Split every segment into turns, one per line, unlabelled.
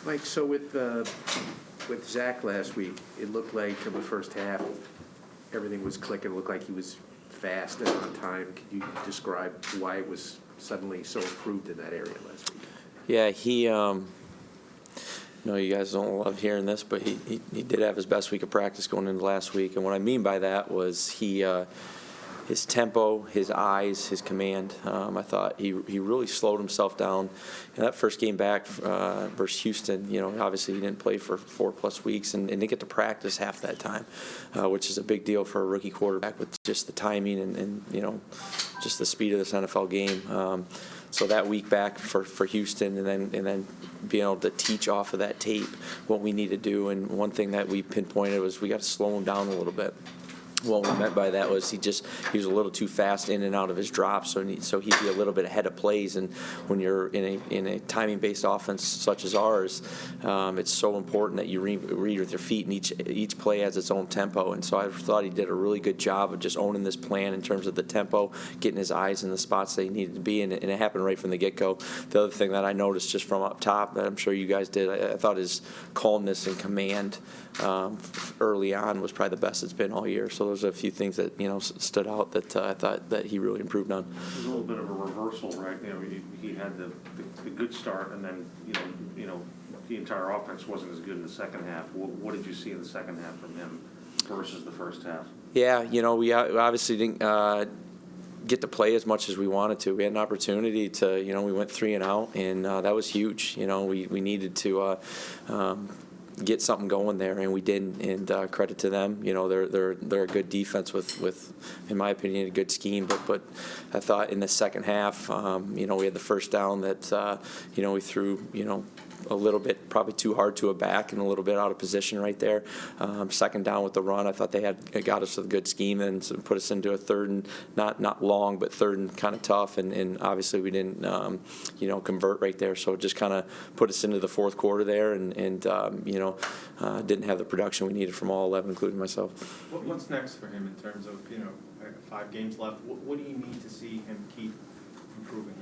Mike, so with Zach last week, it looked like in the first half everything was clicking. It looked like he was fast and on time. Could you describe why it was suddenly so improved in that area last week?
Yeah, he. No, you guys don't love hearing this, but he did have his best week of practice going into last week, and what I mean by that was his tempo, his eyes, his command. I thought he really slowed himself down. And that first game back versus Houston, obviously he didn't play for 4+ weeks and didn't get to practice half that time, which is a big deal for a rookie quarterback with just the timing and just the speed of this NFL game. So that week back for Houston, and then being able to teach off of that tape what we need to do. And one thing that we pinpointed was we got to slow him down a little bit. What we meant by that was he was a little too fast in and out of his drops, so he'd be a little bit ahead of plays. And when you're in a timing-based offense such as ours, it's so important that you read with your feet, and each play has its own tempo. And so I thought he did a really good job of just owning this plan in terms of the tempo, getting his eyes in the spots that he needed to be, and it happened right from the get-go. The other thing that I noticed just from up top, that I'm sure you guys did, I thought his calmness and command early on was probably the best it's been all year. So those are a few things that stood out that I thought that he really improved on.
It was a little bit of a reversal, right? He had the good start, and then the entire offense wasn't as good in the second half. What did you see in the second half from him versus the first half?
Yeah, we obviously didn't get to play as much as we wanted to. We had an opportunity to, we went 3 and out, and that was huge. We needed to get something going there, and we didn't. And credit to them. They're a good defense with, in my opinion, a good scheme. But I thought in the second half, we had the first down that we threw, a little bit probably too hard to a back and a little bit out of position right there. Second down with the run, I thought they got us with a good scheme and put us into a third and not long, but third and kind of tough. And obviously we didn't convert right there, so it just kind of put us into the fourth quarter there, and didn't have the production we needed from all 11, including myself.
What's next for him in terms of 5 games left? What do you need to see him keep improving?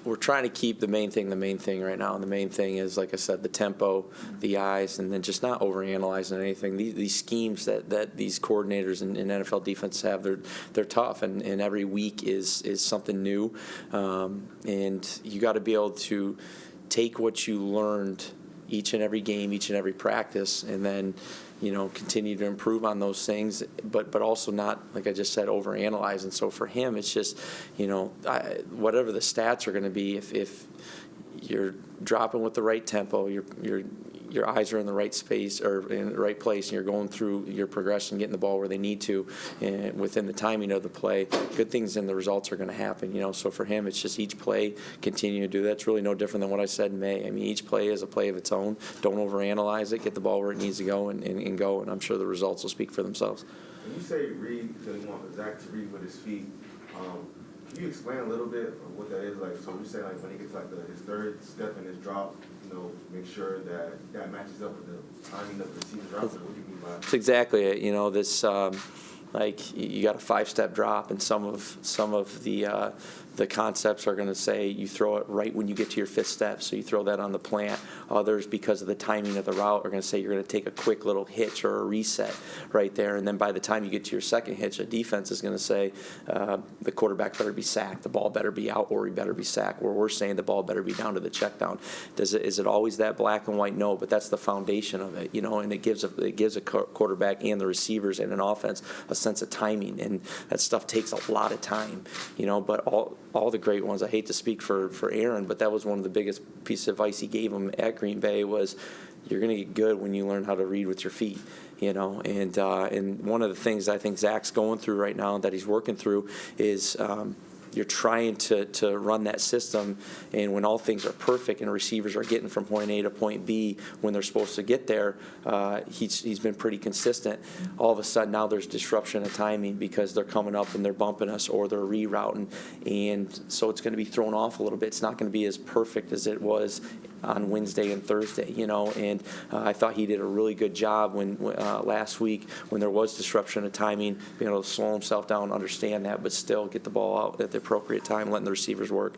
We're trying to keep the main thing right now, and the main thing is, like I said, the tempo, the eyes, and then just not overanalyzing anything. These schemes that these coordinators in NFL defense have, they're tough, and every week is something new, and you got to be able to take what you learned each and every game, each and every practice, and then continue to improve on those things, but also not, like I just said, overanalyze. And so for him, it's just, whatever the stats are going to be, if you're dropping with the right tempo, your eyes are in the right space or in the right place, and you're going through your progression, getting the ball where they need to, and within the timing of the play, good things and the results are going to happen. So for him, it's just each play, continue to do that. It's really no different than what I said in May. I mean, each play is a play of its own. Don't overanalyze it. Get the ball where it needs to go and go, and I'm sure the results will speak for themselves.
When you say read, because you want Zach to read with his feet, can you explain a little bit of what that is? Like, so you're saying, like, when he gets his third step in his drop, make sure that matches up with the timing of the receiver drop. What do you mean by that?
That's exactly it. This like you got a 5-step drop, and some of the concepts are going to say you throw it right when you get to your 5th step, so you throw that on the plant. Others, because of the timing of the route, are going to say you're going to take a quick little hitch or a reset right there, and then by the time you get to your second hitch, a defense is going to say the quarterback better be sacked, the ball better be out, or he better be sacked, where we're saying the ball better be down to the check down. Is it always that black and white? No, but that's the foundation of it, and it gives a quarterback and the receivers and an offense a sense of timing, and that stuff takes a lot of time, but all the great ones, I hate to speak for Aaron, but that was one of the biggest pieces of advice he gave him at Green Bay was, you're going to get good when you learn how to read with your feet, and one of the things I think Zach's going through right now that he's working through is you're trying to run that system, and when all things are perfect and receivers are getting from point A to point B when they're supposed to get there, he's been pretty consistent. All of a sudden now there's disruption of timing because they're coming up and they're bumping us or they're rerouting, and so it's going to be thrown off a little bit. It's not going to be as perfect as it was on Wednesday and Thursday, and I thought he did a really good job when last week when there was disruption of timing, being able to slow himself down, understand that, but still get the ball out at the appropriate time, letting the receivers work.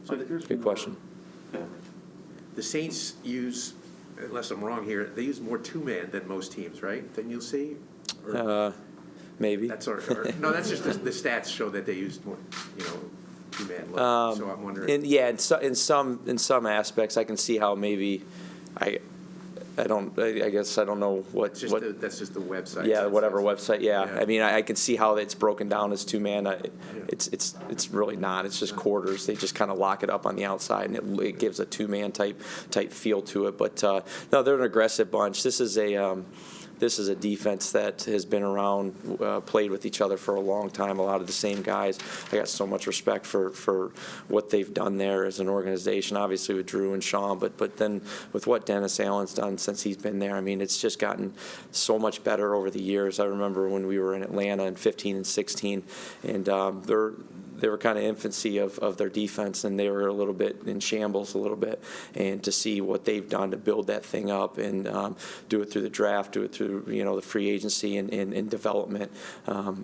So
Good question.
the Saints use, unless I'm wrong here, they use more two-man than most teams, right? Than you'll see? Or
Maybe.
that's no, that's just the stats show that they use more, two-man look. So I'm wondering.
In some aspects, I can see how maybe I guess I don't know what.
That's just the website.
Yeah, whatever website. Yeah.
Yeah.
I mean, I can see how it's broken down as two-man. It's really not. It's just quarters. They just kind of lock it up on the outside, and it gives a two-man type feel to it. But no, they're an aggressive bunch. This is a defense that has been around, played with each other for a long time, a lot of the same guys. I got so much respect for what they've done there as an organization, obviously with Drew and Sean, but then with what Dennis Allen's done since he's been there. I mean, it's just gotten so much better over the years. I remember when we were in Atlanta in 15 and 16, and they were kind of infancy of their defense, and they were a little bit in shambles a little bit. And to see what they've done to build that thing up and do it through the draft, do it through the free agency and development,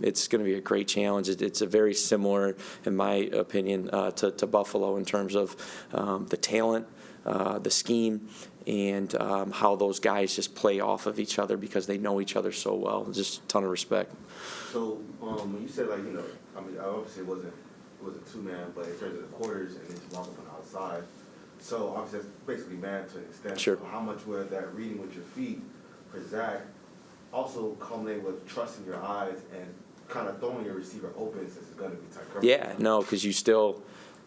it's going to be a great challenge. It's a very similar, in my opinion, to Buffalo in terms of the talent, the scheme, and how those guys just play off of each other because they know each other so well. Just a ton of respect.
So when you said I mean, obviously it wasn't two-man, but in terms of the quarters and then you walk up on the outside, so obviously that's basically man to an extent.
Sure.
So how much would that reading with your feet for Zach also culminate with trusting your eyes and kind of throwing your receiver open since it's going to be tight coverage?
Yeah, no, because you still,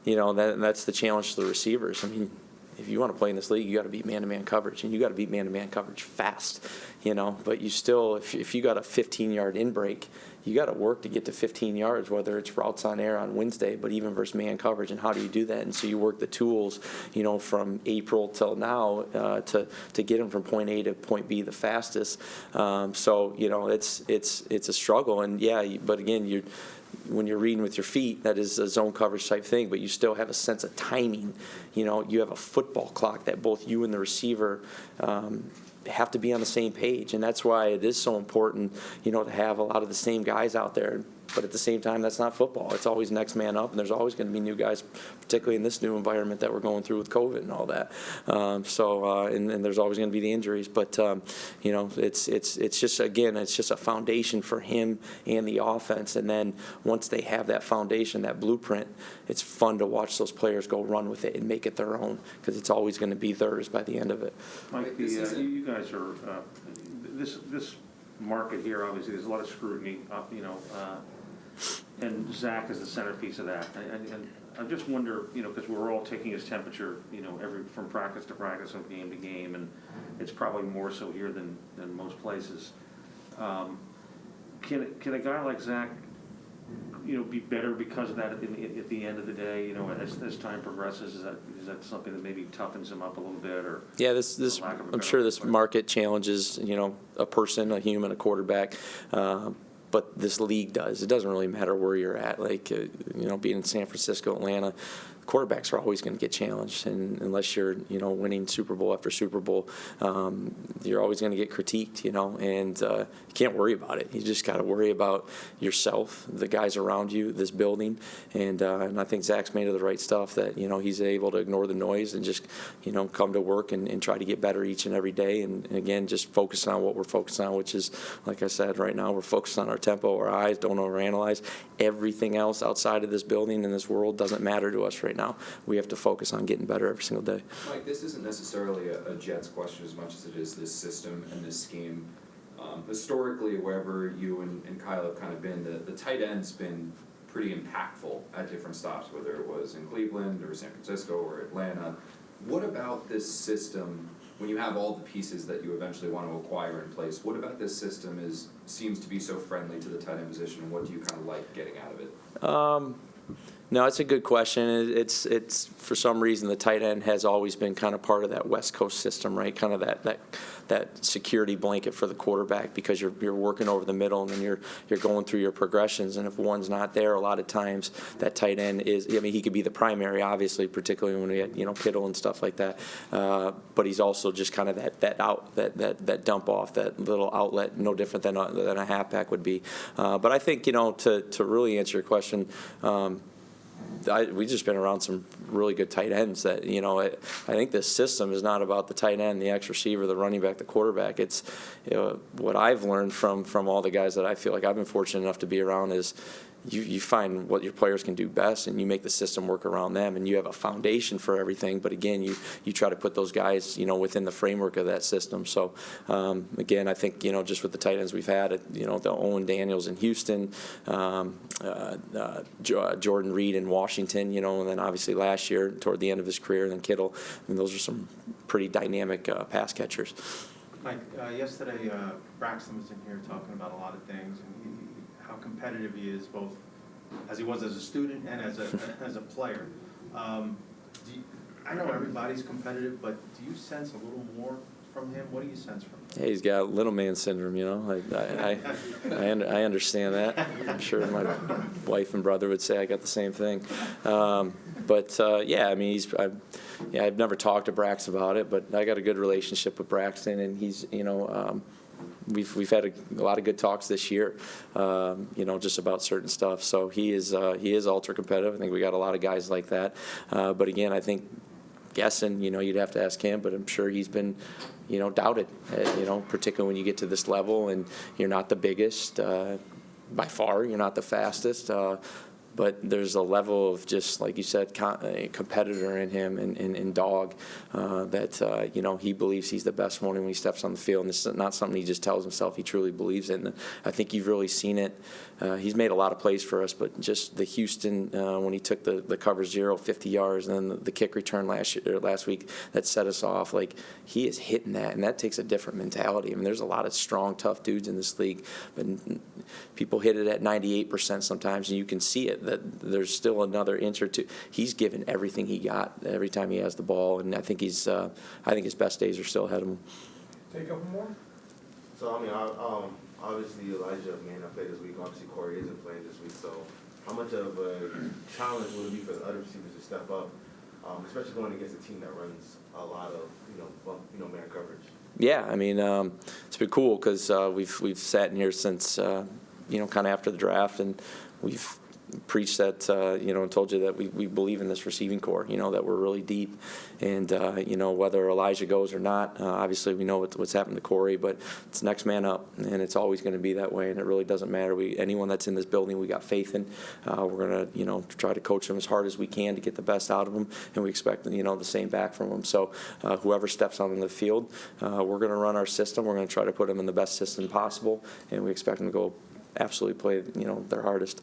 that's the challenge to the receivers. I mean, if you want to play in this league, you got to beat man-to-man coverage, and you got to beat man-to-man coverage fast, But you still, if you got a 15-yard in break, you got to work to get to 15 yards, whether it's routes on air on Wednesday, but even versus man coverage, and how do you do that? And so you work the tools, from April till now to get them from point A to point B the fastest. So it's a struggle, and but again, when you're reading with your feet, that is a zone coverage type thing, but you still have a sense of timing. You have a football clock that both you and the receiver have to be on the same page, and that's why it is so important, to have a lot of the same guys out there. But at the same time, that's not football. It's always next man up, and there's always going to be new guys, particularly in this new environment that we're going through with COVID and all that. And there's always going to be the injuries. But it's just a foundation for him and the offense. And then once they have that foundation, that blueprint, it's fun to watch those players go run with it and make it their own, because it's always going to be theirs by the end of it.
Mike, you guys are this market here. Obviously, there's a lot of scrutiny. And Zach is the centerpiece of that. And I just wonder, because we're all taking his temperature, from practice to practice and game to game, and it's probably more so here than most places. Can a guy like Zach, be better because of that at the end of the day? As time progresses, is that something that maybe toughens him up a little bit, or?
Yeah, I'm sure this market challenges, a person, a human, a quarterback. But this league does. It doesn't really matter where you're at. Like, being in San Francisco, Atlanta, quarterbacks are always going to get challenged, and unless you're, winning Super Bowl after Super Bowl, you're always going to get critiqued, and you can't worry about it. You just got to worry about yourself, the guys around you, this building, and I think Zach's made of the right stuff that, he's able to ignore the noise and just, come to work and try to get better each and every day, and again, just focus on what we're focused on, which is, like I said, right now we're focused on our tempo, our eyes, don't overanalyze. Everything else outside of this building and this world doesn't matter to us right now. We have to focus on getting better every single day.
Mike, this isn't necessarily a Jets question as much as it is this system and this scheme. Historically, wherever you and Kyle have kind of been, the tight end's been pretty impactful at different stops, whether it was in Cleveland or San Francisco or Atlanta. What about this system, when you have all the pieces that you eventually want to acquire in place, what about this system seems to be so friendly to the tight end position, and what do you kind of like getting out of it?
No, it's a good question. It's for some reason the tight end has always been kind of part of that West Coast system, right? Kind of that security blanket for the quarterback, because you're working over the middle and then you're going through your progressions, and if one's not there, a lot of times that tight end is. I mean, he could be the primary, obviously, particularly when we had Kittle and stuff like that. But he's also just kind of that dump off, that little outlet, no different than a halfback would be. But I think to really answer your question. we've just been around some really good tight ends that, you know, I think this system is not about the tight end, the X receiver, the running back, the quarterback. It's, you know, what I've learned from all the guys that I feel like I've been fortunate enough to be around is you find what your players can do best, and you make the system work around them, and you have a foundation for everything. But again, you try to put those guys, you know, within the framework of that system. So again, I think, you know, just with the tight ends we've had, you know, the Owen Daniels in Houston, Jordan Reed in Washington, you know, and then obviously last year toward the end of his career, and then Kittle. I mean, those are some pretty dynamic pass catchers.
Mike, yesterday Braxton was in here talking about a lot of things, and how competitive he is, both as he was as a student and as a player. I know everybody's competitive, but do you sense a little more from him? What do you sense from him?
Yeah, he's got little man syndrome, you know. I understand that. I'm sure my wife and brother would say I got the same thing. Yeah, I mean, I've never talked to Braxton about it, but I got a good relationship with Braxton, and he's, you know, we've had a lot of good talks this year, you know, just about certain stuff. So he is ultra competitive. I think we got a lot of guys like that. But again, I think guessing, you know, you'd have to ask him, but I'm sure he's been, you know, doubted, you know, particularly when you get to this level and you're not the biggest by far, you're not the fastest. But there's a level of, just like you said, a competitor in him and dog that, you know, he believes he's the best one when he steps on the field. And this is not something he just tells himself. He truly believes in. And I think you've really seen it. He's made a lot of plays for us, but just the Houston, when he took the cover 0, 50 yards, and then the kick return last week that set us off, like, he is hitting that, and that takes a different mentality. I mean, there's a lot of strong, tough dudes in this league, but people hit it at 98% sometimes, and you can see it, that there's still another inch or two. He's given everything he got every time he has the ball, and I think his best days are still ahead of him.
Take a couple more.
So, I mean, obviously Elijah may not play this week. Obviously Corey isn't playing this week. So how much of a challenge will it be for the other receivers to step up, especially going against a team that runs a lot of, man coverage?
Yeah, I mean, it's been cool because we've sat in here since, kind of after the draft, and we've preached that, and told you that we believe in this receiving core, that we're really deep. And, whether Elijah goes or not, obviously we know what's happened to Corey, but it's next man up, and it's always going to be that way, and it really doesn't matter. Anyone that's in this building, we got faith in. We're going to, try to coach them as hard as we can to get the best out of them, and we expect, the same back from them. So whoever steps on the field, we're going to run our system. We're going to try to put them in the best system possible, and we expect them to go absolutely play, their hardest.